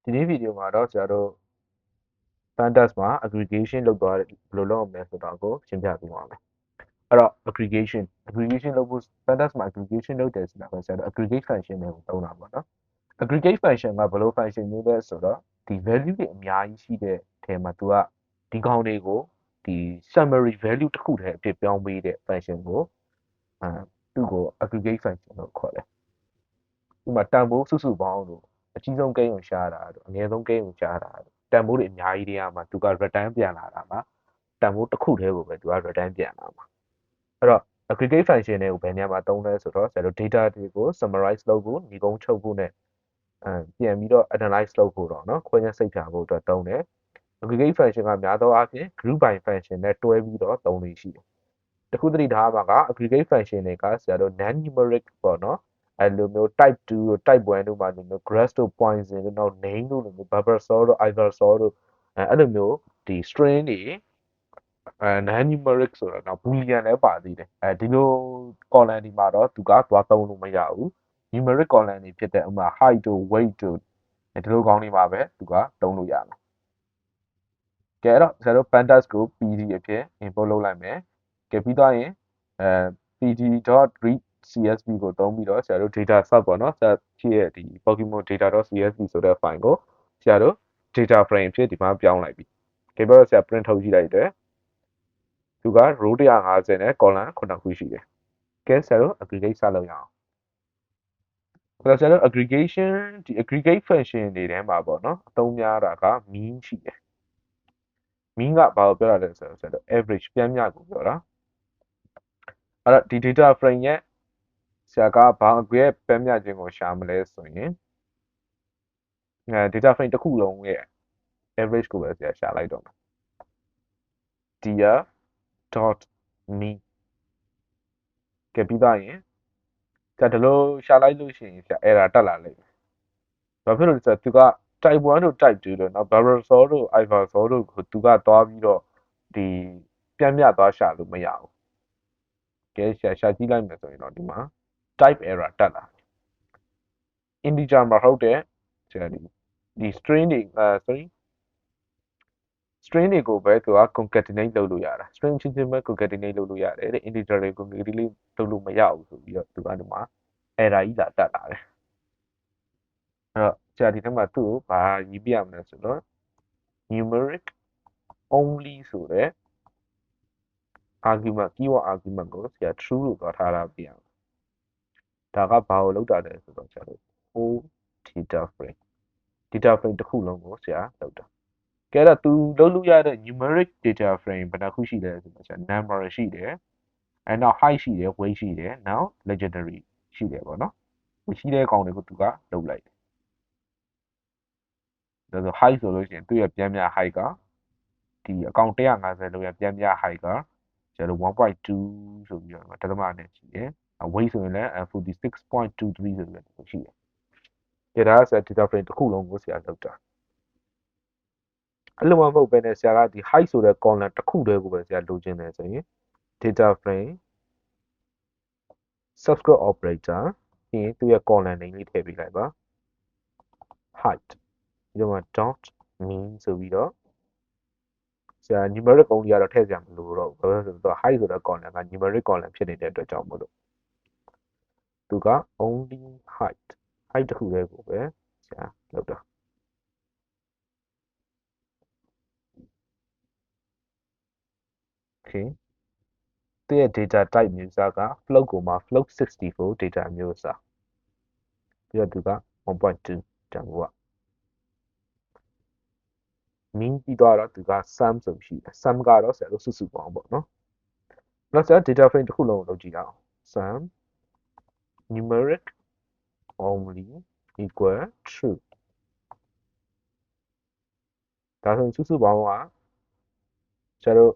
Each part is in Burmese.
ဒီနေ့ဗီဒီယိုမှာတော့ဆရာတို့ Pandas မှာ aggregation လုပ်သွားတယ်ဘယ်လိုလုပ်အောင်လဲဆိုတော့ကိုရှင်းပြပေးပါမယ်အဲ့တော့ aggregation လုပ်ဖို့ Pandas မှာ aggregation လုပ်တယ်ဆိုတာကဆရာတို့ aggregate function တွေကိုသုံးတာပေါ့နော် aggregate function ကဘယ်လို function မျိုးလဲဆိုတော့ဒီ value တွေအများကြီးရှိတဲ့ထဲမှာ तू ကဒီကောင်တွေကိုဒီ summary value တစ်ခုတည်းအဖြစ်ပြောင်းပေးတဲ့ function ကိုသူ့ကို aggregate function လို့ခေါ်တယ်ဥပမာတန်ဖိုးစုစုပေါင်းလို့အကြီးဆုံးကိန်းကိုရှားတာတို့အငယ်ဆုံးကိန်းကိုရှားတာတို့တန်ဖိုးတွေအများကြီးတွေကမှသူက return ပြန်လာတာမှာတန်ဖိုးတစ်ခုတည်းကိုပဲသူက return ပြန်လာမှာအဲ့တော့ aggregate function တွေကိုဘယ်နေရာမှာသုံးလဲဆိုတော့ဆရာတို့ data တွေကို summarize လုပ်ဖို့ညီကုန်းချုပ်ဖို့နဲ့ပြန်ပြီးတော့ analyze လုပ်ဖို့တော့เนาะခွဲခြမ်းစိတ်ဖြာဖို့အတွက်သုံးတယ် aggregate function ကများသောအားဖြင့် group by function နဲ့တွဲပြီးတော့သုံးလို့ရှိတယ်တခုသတိထားမှာက aggregate function တွေကဆရာတို့ non numeric ပေါ့เนาะအဲ့လိုမျိုး type 2တို့ type 1တို့မှာလိုမျိုး grass တို့ poison တို့နောက် name တို့လိုမျိုး barbasol တို့ iversol တို့အဲ့လိုမျိုးဒီ string တွေnon numeric ဆိုတာတော့ boolean လည်းပါသေးတယ်ဒီလို column ဒီမှာတော့သူကသွားသုံးလို့မရဘူး numeric column တွေဖြစ်တဲ့ဥပမာ height တို့ weight တို့ဒီလိုကောင်းတွေမှာပဲသူကသုံးလို့ရမယ်ကဲအဲ့တော့ဆရာတို့ pandas ကို pd အဖြစ် import လုပ်လိုက်မယ်ကဲပြီးသွားရင်pd.read csv ကိုသုံးပြီးတော့ဆရာတို့ data sub ပေါ့နော်ဆရာဖြစ်ရဲ့ဒီ pokemon data.csv ဆိုတဲ့ file ကိုဆရာတို့ data frame အဖြစ်ဒီမှာပြောင်းလိုက်ပြီဒီဘက်ဆရာ print ထုတ်ကြည့်လိုက်တယ်သူက row 150နဲ့ column 9ခုရှိတယ်ကဲဆရာတို့ aggregate စလုပ်ရအောင်ဆရာတို့ aggregation ဒီ aggregate function တွေထဲမှာပေါ့နော်အသုံးများတာက mean ရှိတယ် mean ကဘာကိုပြောတာလဲဆိုတော့ဆရာတို့ average ပျမ်းမျှကိုပြောတာအဲ့တော့ဒီ data frame ရဲ့ဆရာကဘာအကွဲပျမ်းမျှခြင်းကိုရှာမလဲဆိုရင်data frame တစ်ခုလုံးရဲ့ average ကိုပဲဆရာရှာလိုက်တော့မယ် dir dot mean ကဲပြီးသွားရင်ဆရာဒီလိုရှာလိုက်လို့ရှိရင်ဆရာ error တက်လာလိမ့်မယ်ဘာဖြစ်လို့လဲဆိုတော့သူက type 1တို့ type 2တို့နောက် barbasol တို့ iversol တို့ကိုသူကသွားပြီးတော့ဒီပြန့်ပြသွားရှာလို့မရဘူးကဲရှာကြည့်လိုက်မယ်ဆိုရင်တော့ဒီမှာ type error တက်လာ integer မှာဟုတ်တဲ့ဆရာဒီ string တွေsorry string တွေကိုပဲသူက concatenate လုပ်လို့ရတာ string ချင်းချင်းပဲ concatenate လုပ်လို့ရတယ်တဲ့ integer တွေ concatenate လုပ်လို့မရဘူးဆိုပြီးတော့သူကဒီမှာ error ကြီးလာတက်လာတယ်အဲ့တော့ဆရာဒီထဲမှာသူ့ကိုဘာရေးပြရမလဲဆိုတော့ numeric only ဆိုတဲ့ argument keyword argument ကိုဆရာ true လို့သွားထားတာပြရအောင်ဒါကဘာကိုလောက်တာလဲဆိုတော့ဆရာတို့ whole data frame တစ်ခုလုံးကိုဆရာလောက်တာကဲတော့သူလုပ်လို့ရတဲ့ numeric data frame ဘယ်နှခုရှိလဲဆိုတော့ဆရာ number ရှိတယ်အဲနောက် height ရှိတယ် weight ရှိတယ်နောက် legendary ရှိတယ်ပေါ့နော်ရှိတဲ့ကောင်တွေကိုသူကလုပ်လိုက်တယ်ဒါဆို height ဆိုလို့ရှိရင်သူ့ရဲ့ပြန်မြ height ကဒီအကောင့်150လို့ရပြန်မြ height ကကျွန်တော်1.2ဆိုပြီးတော့တသမနဲ့ရှိတယ် weight ဆိုရင်လည်း46.23ဆိုပြီးတော့ရှိတယ်ဒါကဆရာ data frame တစ်ခုလုံးကိုဆရာလုပ်တာအဲ့လိုမှမဟုတ်ဘဲနဲ့ဆရာကဒီ height ဆိုတဲ့ column တစ်ခုတည်းကိုပဲဆရာလိုချင်တယ်ဆိုရင် data frame subscript operator ပြီးရင်သူ့ရဲ့ column name လေးထည့်ပေးလိုက်ပါ height ဒီမှာ dot mean ဆိုပြီးတော့ဆရာ numeric only ကတော့ထည့်စရာမလိုတော့ဘူးဘာလို့လဲဆိုတော့ height ဆိုတဲ့ column က numeric column ဖြစ်နေတဲ့အတွက်ကြောင့်မို့လို့သူက only height တစ်ခုတည်းကိုပဲဆရာလုပ်တာOkay သူ့ရဲ့ data type မျိုးစားက float ကိုမှ float 64 data မျိုးစားပြီးတော့သူက 1.2 တန်ဖိုးက mean ပြီးတော့သူက sum ဆိုရှိတယ် sum ကတော့ဆရာတို့စုစုပေါင်းပေါ့နော်နောက်ဆရာ data frame တစ်ခုလုံးကိုလုပ်ကြည့်အောင် sum numeric only equal true ဒါဆိုရင်စုစုပေါင်းကဆရာတို့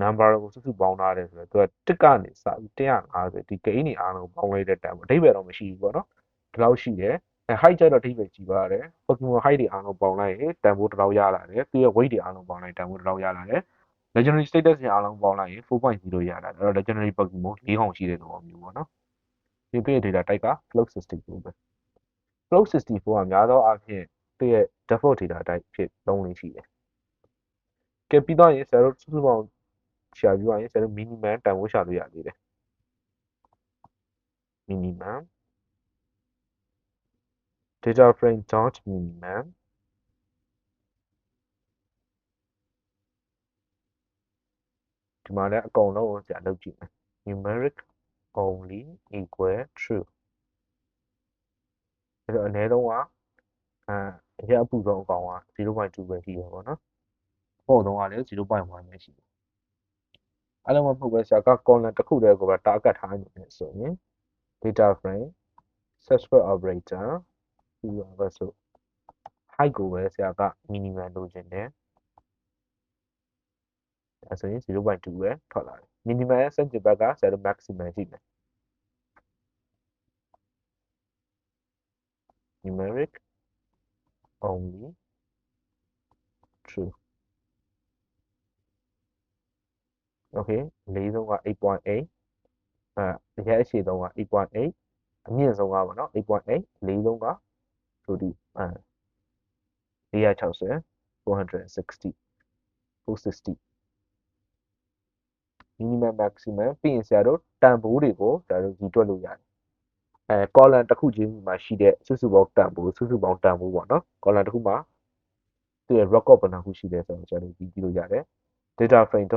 number ကိုစုစုပေါင်းထားတယ်ဆိုတော့သူကတစ်ကနေစပြီး150ဒီကိန်းတွေအားလုံးပေါင်းလိုက်တဲ့တန်ဖိုးအဓိပ္ပာယ်တော့မရှိဘူးပေါ့နော်ဒီလောက်ရှိတယ်height ကျတော့အဓိပ္ပာယ်ကြီးပါတယ် Pokemon height တွေအားလုံးပေါင်းလိုက်ရင်တန်ဖိုးတစ်လောက်ရလာတယ်သူရဲ့ weight တွေအားလုံးပေါင်းလိုက်တန်ဖိုးတစ်လောက်ရလာတယ် legendary status တွေအားလုံးပေါင်းလိုက်ရင် 4.0 ရလာတယ်အဲ့တော့ legendary Pokemon 4ကောင်ရှိတဲ့သဘောမျိုးပေါ့နော်ဒီပြည့် data type က float 64ပဲ float 64ကများသောအားဖြင့်သူ သူရဲ့ default data type ဖြစ်သုံးလေးရှိတယ်ကဲပြီးတော့ရင်ဆရာတို့စုစုပေါင်းရှာပြီးသွားရင်ဆရာတို့ minimum တန်ဖိုးရှာလို့ရသေးတယ် minimum data frame dot minimum ဒီမှာလည်းအကုန်လုံးကိုဆရာလုပ်ကြည့်မယ် numeric only equal true အဲ့တော့အနည်းဆုံးကအရာအပူဆုံးအကောင်က 0.2 ပဲရှိရပါတော့။ပေါ့တော့ကလည်း 0.1 ပဲရှိတယ်။အဲ့လိုမှမဟုတ်ပဲဆရာက column တစ်ခုတည်းကိုပဲ target ထားနေတယ်ဆိုရင် data frame subscript operator ပြီးတော့ပဲဆို height ကိုပဲဆရာက minimum လိုချင်တယ်။ဒါဆိုရင် 0.2 ပဲထွက်လာတယ်။ minimum ရဲ့ဆန့်ကျင်ဘက်ကဆရာတို့ maximum ရှိတယ်။ numeric only true okay လေးဆုံးက 8.8 အရဲ့အရှိဆုံးက 8.8 အမြင့်ဆုံးကပေါ့နော် 8.8 လေးဆုံးကဆိုဒီ460 460 460 minimum maximum ပြီးရင်ဆရာတို့တန်ဖိုးတွေကိုဆရာတို့ဒီတွက်လို့ရတယ်column တစ်ခုချင်းမှာရှိတဲ့စုစုပေါင်းတန်ဖိုးပေါ့နော် column တစ်ခုမှာသူရဲ့ record ဘယ်နှခုရှိလဲဆိုတော့ဆရာတို့ကြည့်လို့ရတယ် data frame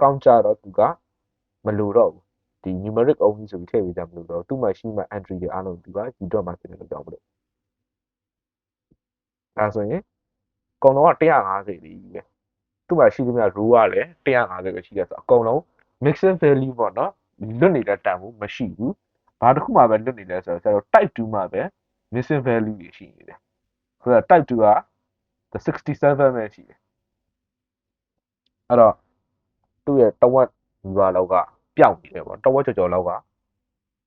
count ကြတော့သူကမလိုတော့ဘူးဒီ numeric only ဆိုပြီးထည့်ပေးကြမလို့တော့သူ့မှာရှိမှ entry တွေအားလုံးသူကဒီတွက်မှာဖြစ်နေလို့ကြောက်မလို့အဲဆိုရင်အကုန်လုံးက150လေးပဲသူ့မှာရှိသမျှ row ကလည်း150ပဲရှိတယ်ဆိုတော့အကုန်လုံး mixing value ပေါ့နော်လွတ်နေတဲ့တန်ဖိုးမရှိဘူးဘာတစ်ခုမှပဲလွတ်နေလဲဆိုတော့ဆရာတို့ type 2မှာပဲ missing value တွေရှိနေတယ်ဆိုတော့ type 2က67ပဲရှိတယ်အဲ့တော့သူ့ရဲ့တဝက်ဒီပါလောက်ကပျောက်နေတယ်ပေါ့တဝက်ကျော်လောက်က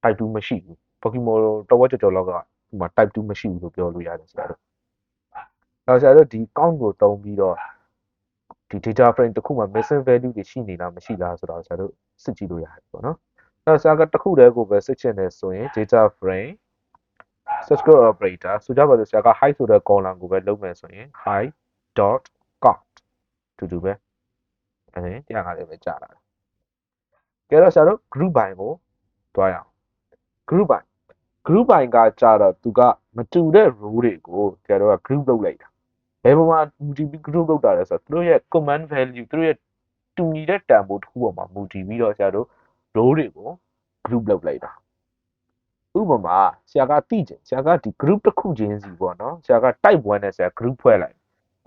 type 2မရှိဘူး Pokemon တဝက်ကျော်လောက်ကဒီမှာ type 2မရှိဘူးလို့ပြောလို့ရတယ်ဆရာတို့ဆရာတို့ဒီ count ကိုသုံးပြီးတော့ဒီ data frame တစ်ခုမှာ missing value တွေရှိနေလားမရှိလားဆိုတော့ဆရာတို့စစ်ကြည့်လို့ရတယ်ပေါ့နော်အဲ့တော့ဆရာကတစ်ခုတည်းကိုပဲစစ်ချင်တယ်ဆိုရင် data frame subscript operator ဆိုကြပါစို့ဆရာက height ဆိုတဲ့ column ကိုပဲလုပ်မယ်ဆိုရင် height dot count တူတူပဲအဲ့ဒါ150ပဲကြာလာတယ်ကြတော့ဆရာတို့ group by ကိုတွားရအောင် group by ကကြာတော့သူကမတူတဲ့ row တွေကိုဆရာတို့က group လုပ်လိုက်တာဘယ်ပုံမှာမူတည်ပြီး group လုပ်တာလဲဆိုတော့သူတို့ရဲ့ command value သူတို့ရဲ့တူညီတဲ့တန်ဖိုးတစ်ခုပေါ်မှာမူတည်ပြီးတော့ဆရာတို့ row တွေကို group လုပ်လိုက်တာဥပမာဆရာကသိချင်ဆရာကဒီ group တစ်ခုချင်းစီပေါ့နော်ဆရာက type 1နဲ့ဆရာ group ဖွဲ့လိုက်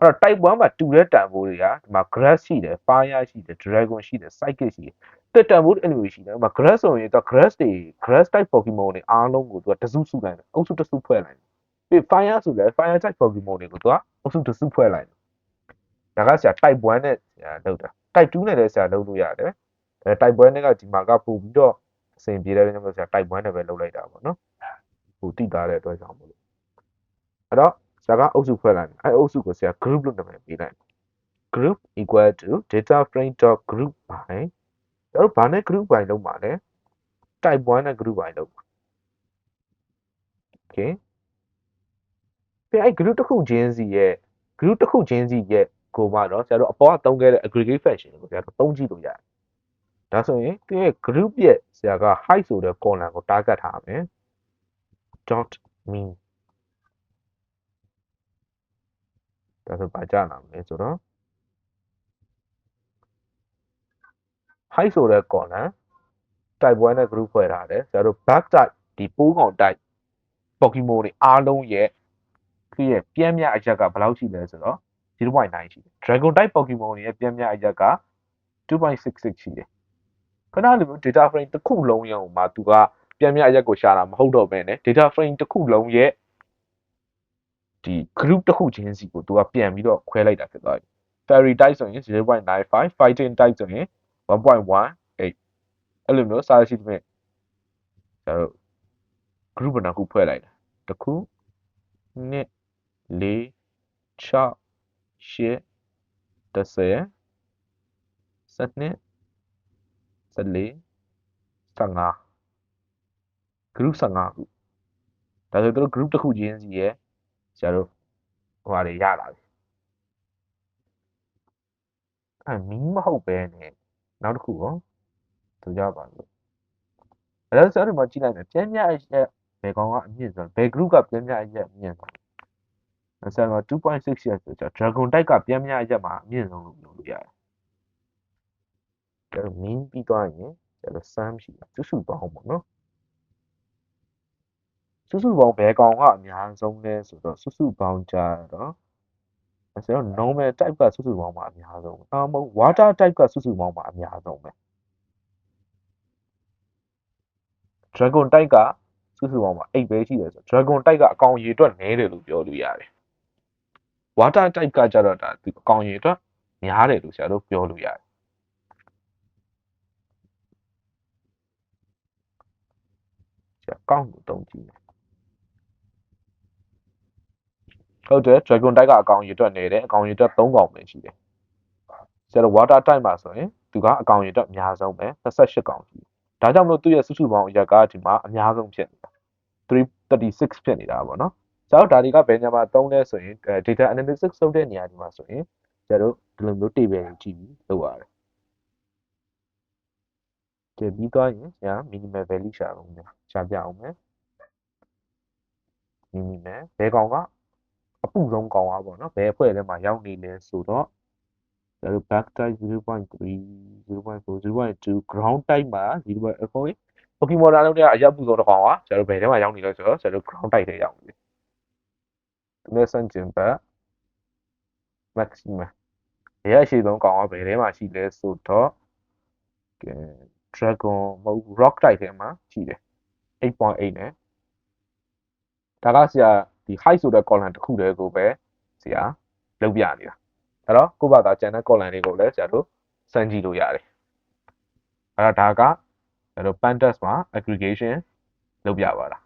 အဲ့တော့ type 1မှာတူတဲ့တန်ဖိုးတွေကဒီမှာ grass ရှိတယ် fire ရှိတယ် dragon ရှိတယ် psychic ရှိတယ်တန်ဖိုးအဲ့လိုရှိတယ်ဥပမာ grass ဆိုရင်သူ grass type Pokemon တွေအားလုံးကိုသူကတစုစုလိုက်တယ်အုပ်စုတစုဖွဲ့လိုက်တယ်ပြီး fire ဆိုလည်း fire type Pokemon တွေကိုသူကအုပ်စုတစုဖွဲ့လိုက်တယ်ဒါကဆရာ type 1နဲ့ဆရာလုပ်တာ type 2နဲ့လည်းဆရာလုပ်လို့ရတယ်type 1နဲ့ကဒီမှာကပို့ပြီးတော့အဆင်ပြေတယ်ကျွန်တော်ဆရာ type 1နဲ့ပဲလုပ်လိုက်တာပေါ့နော်ဟိုတိတာတဲ့အတွက်ကြောင့်မလို့အဲ့တော့ဆရာကအုပ်စုဖွဲ့လိုက်အဲ့အုပ်စုကိုဆရာ group လို့နာမည်ပေးလိုက် group equal to data frame dot group by ကျွန်တော်ဘာနဲ့ group by လုပ်မှာလဲ type 1နဲ့ group by လုပ်မှာ okay ပြန်အဲ့ group တစ်ခုချင်းစီရဲ့ကိုမှတော့ဆရာတို့အပေါ်ကသုံးခဲ့တဲ့ aggregate function ကိုဆရာတို့သုံးကြည့်လို့ရတယ်ဒါဆိုရင်သူရဲ့ group ရဲ့ဆရာက height ဆိုတဲ့ column ကို target ထားမယ် dot mean ဒါဆိုဘာကြာလာမလဲဆိုတော့ height ဆိုတဲ့ column type 1နဲ့ group ဖွဲ့ထားတယ်ဆရာတို့ back type ဒီပိုးကောင် type Pokemon တွေအားလုံးရဲ့သူရဲ့ပြင်းမြအရက်ကဘယ်လောက်ရှိလဲဆိုတော့ 0.9 ရှိတယ် Dragon type Pokemon တွေရဲ့ပြင်းမြအရက်က2.66 ရှိတယ်ခဏလိုမျိုး data frame တစ်ခုလုံးရဲ့ဟိုမှာသူကပြင်းမြအရက်ကိုရှာတာမဟုတ်တော့ဘဲနဲ့ data frame တစ်ခုလုံးရဲ့ဒီ group တစ်ခုချင်းစီကိုသူကပြန်ပြီးတော့ခွဲလိုက်တာဖြစ်သွားပြီ Fairy type ဆိုရင် 0.95 Fighting type ဆိုရင် 1.18 အဲ့လိုမျိုးစာရှိသဖြင့်ကျွန်တော်တို့ group ဘယ်နှခုဖွဲ့လိုက်လဲတစ်ခု2 4 6 8 10 12 14 15 group 15ခုဒါဆိုတို့ group တစ်ခုချင်းစီရဲ့ဆရာတို့ ဟိုဟာတွေရလာပြီမီးမဟုတ်ပဲနဲ့နောက်တစ်ခုရောသူကြပါလို့အဲ့ဒါဆိုတော့မကြည့်လိုက်မယ်ပြင်းပြအရက်ဘယ်ကောင်ကအမြင့်ဆုံးဘယ် group ကပြင်းပြအရက်အမြင့်ဆုံးအဲ့ဆိုတော့2.6 ရက်ဆိုတော့ Dragon တိုက်ကပြင်းပြအရက်မှာအမြင့်ဆုံးလို့ပြောလို့ရတယ်ကျတော့ mean ပြီးသွားရင်ကျတော့ sum ရှိတာစုစုပေါင်းပေါ့နော်စုစုပေါင်းဘယ်ကောင်ကအများဆုံးလဲဆိုတော့စုစုပေါင်းကြတော့ဆိုတော့ normal type ကစုစုပေါင်းမှာအများဆုံးမဟုတ် water type ကစုစုပေါင်းမှာအများဆုံးပဲ dragon တိုက်ကစုစုပေါင်းမှာ8ပဲရှိတယ်ဆို dragon တိုက်ကအကောင်ရေအတွက်နည်းတယ်လို့ပြောလို့ရတယ် water type ကကြတော့ဒါဒီအကောင်ရေအတွက်များတယ်လို့ဆရာတို့ပြောလို့ရတယ်ဆရာကောင်းကိုတုံးကြည့်မယ်ဟုတ်တယ် dragon တိုက်ကအကောင်ရေအတွက်နည်းတယ်အကောင်ရေအတွက်3ကောင်ပဲရှိတယ်ဆရာတို့ water type မှာဆိုရင်သူကအကောင်ရေအတွက်အများဆုံးပဲ28ကောင်ရှိတယ်ဒါကြောင့်မလို့သူ့ရဲ့စုစုပေါင်းအရက်ကဒီမှာအများဆုံးဖြစ်နေတာ336ဖြစ်နေတာပေါ့နော်ကျတော့ဒါတွေကဘယ်ညမှာသုံးလဲဆိုရင် data analytics လုပ်တဲ့နေရာဒီမှာဆိုရင်ကျတော့ဒီလိုမျိုး table တွေကြည့်ပြီးလုပ်ရတယ်ဒီပြီးသွားရင်ညာ minimal value ရှာအောင်မယ်ရှာပြအောင်မယ် minimal ဘယ်ကောင်ကအပူဆုံးကောင်อ่ะပေါ့နော်ဘယ်အဖွဲ့ထဲမှာရောက်နေလဲဆိုတော့ကျတော့ back type 0.3 0.4 0.2 ground type မှာ0.4 Pokemon အားလုံးတွေကအရပ်ပူဆုံးတစ်ကောင်อ่ะကျတော့ဘယ်ထဲမှာရောက်နေလဲဆိုတော့ကျတော့ ground type ထဲရောက်နေတယ်သူနဲ့ဆန့်ကျင်ဘက် maximum ရဲအရှိဆုံးကောင်ကဘယ်ထဲမှာရှိလဲဆိုတော့ dragon မဟုတ် rock type ထဲမှာရှိတယ် 8.8 နဲ့ဒါကဆရာဒီ height ဆိုတဲ့ column တစ်ခုတည်းကိုပဲဆရာလုပ်ပြနေတာအဲ့တော့ကိုယ့်ဘာသာကျန်တဲ့ column တွေကိုလည်းဆရာတို့စမ်းကြည့်လို့ရတယ်အဲ့တော့ဒါကဆရာတို့ pandas မှာ aggregation လုပ်ပြပါလား